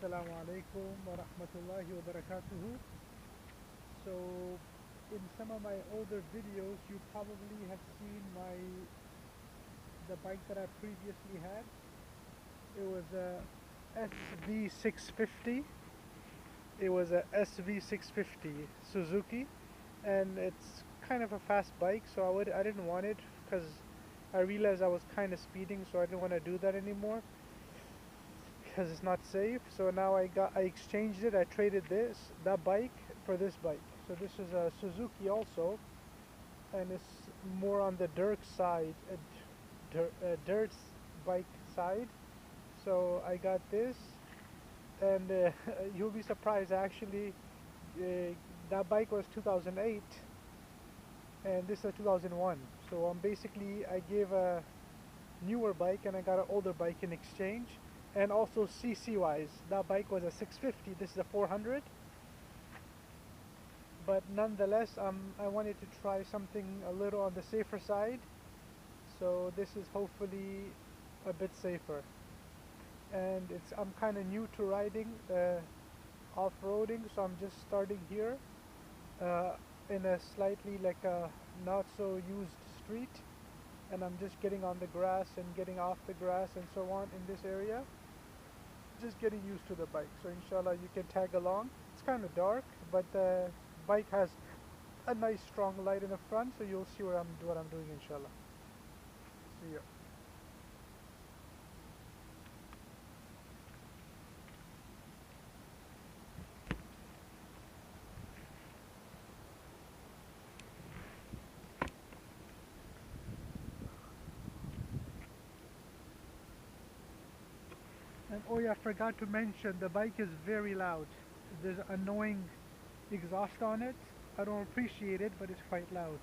Assalamu alaikum wa rahmatullahi wa barakatuhu. So, in some of my older videos, you probably have seen the bike that I previously had. It was a SV650. It was a SV650 Suzuki, and it's kind of a fast bike. So I didn't want it because I realized I was kind of speeding, so I didn't want to do that anymore because it's not safe. So now I exchanged it. I traded that bike for this bike. So this is a Suzuki also, and it's more on the dirt side, dirt bike side. So I got this, and you'll be surprised actually. That bike was 2008, and this is 2001. So basically I gave a newer bike and I got an older bike in exchange. And also CC wise, that bike was a 650, this is a 400. But nonetheless, I wanted to try something a little on the safer side. So this is hopefully a bit safer. And I'm kind of new to riding off-roading, so I'm just starting here in a slightly like a not so used street, and I'm just getting on the grass and getting off the grass and so on in this area, just getting used to the bike. So inshallah you can tag along. It's kind of dark, but the bike has a nice strong light in the front, so you'll see what I'm doing inshallah. See ya. And oh yeah, I forgot to mention, the bike is very loud. There's annoying exhaust on it. I don't appreciate it, but it's quite loud.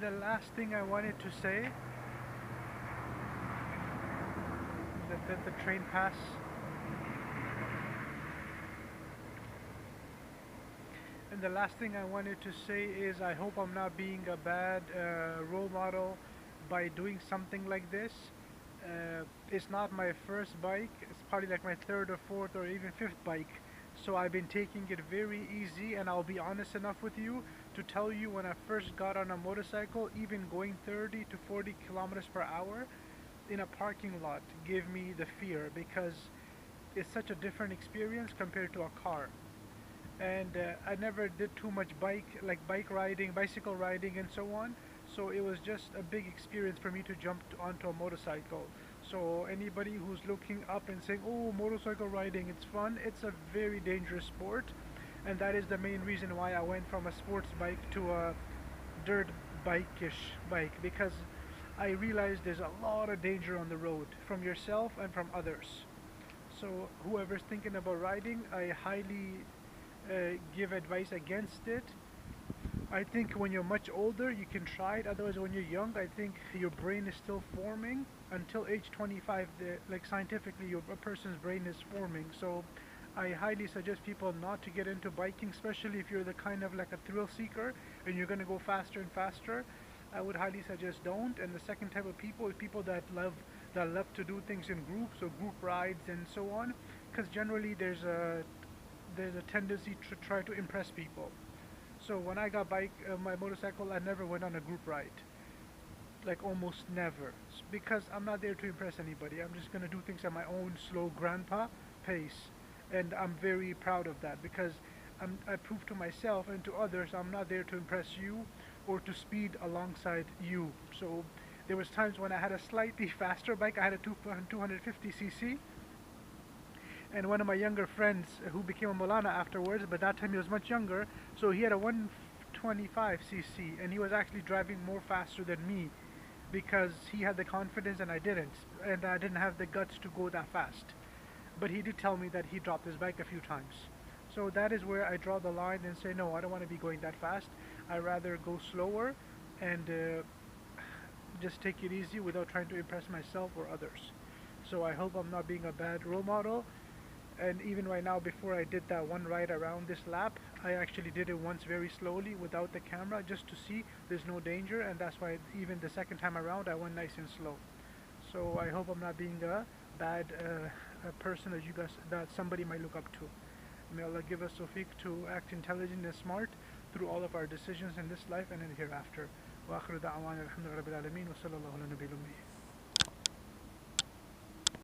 the last thing I wanted to say, the train pass. And the last thing I wanted to say is I hope I'm not being a bad role model by doing something like this. It's not my first bike, it's probably like my third or fourth or even fifth bike. So I've been taking it very easy, and I'll be honest enough with you to tell you when I first got on a motorcycle, even going 30 to 40 kilometers per hour in a parking lot gave me the fear, because it's such a different experience compared to a car. And I never did too much bike riding, bicycle riding and so on, so it was just a big experience for me to jump onto a motorcycle. So anybody who's looking up and saying, oh, motorcycle riding, it's fun, it's a very dangerous sport, and that is the main reason why I went from a sports bike to a dirt bike-ish bike, because I realized there's a lot of danger on the road from yourself and from others. So whoever's thinking about riding, I highly give advice against it. I think when you're much older you can try it, otherwise when you're young I think your brain is still forming. Until age 25, like scientifically a person's brain is forming, so I highly suggest people not to get into biking, especially if you're the kind of like a thrill seeker and you're going to go faster and faster. I would highly suggest don't. And the second type of people is people that love to do things in groups or group rides and so on, because generally there's a tendency to try to impress people. So when I got my motorcycle, I never went on a group ride, like almost never, because I'm not there to impress anybody. I'm just gonna do things at my own slow grandpa pace, and I'm very proud of that, because I prove to myself and to others I'm not there to impress you or to speed alongside you. So there was times when I had a slightly faster bike. I had a 250cc, and one of my younger friends who became a Molana afterwards, but that time he was much younger, so he had a 125cc, and he was actually driving more faster than me because he had the confidence and I didn't, and I didn't have the guts to go that fast. But he did tell me that he dropped his bike a few times. So that is where I draw the line and say, no, I don't want to be going that fast. I rather go slower and just take it easy without trying to impress myself or others. So I hope I'm not being a bad role model. And even right now, before I did that one ride around this lap, I actually did it once very slowly without the camera, just to see there's no danger, and that's why even the second time around I went nice and slow. So I hope I'm not being a bad a person that somebody might look up to. May Allah give us tawfiq to act intelligent and smart through all of our decisions in this life and in the hereafter. Wa akhiru da'wana alhamdulillahi rabbil alameen wa sallallahu ala nabiyil ummi.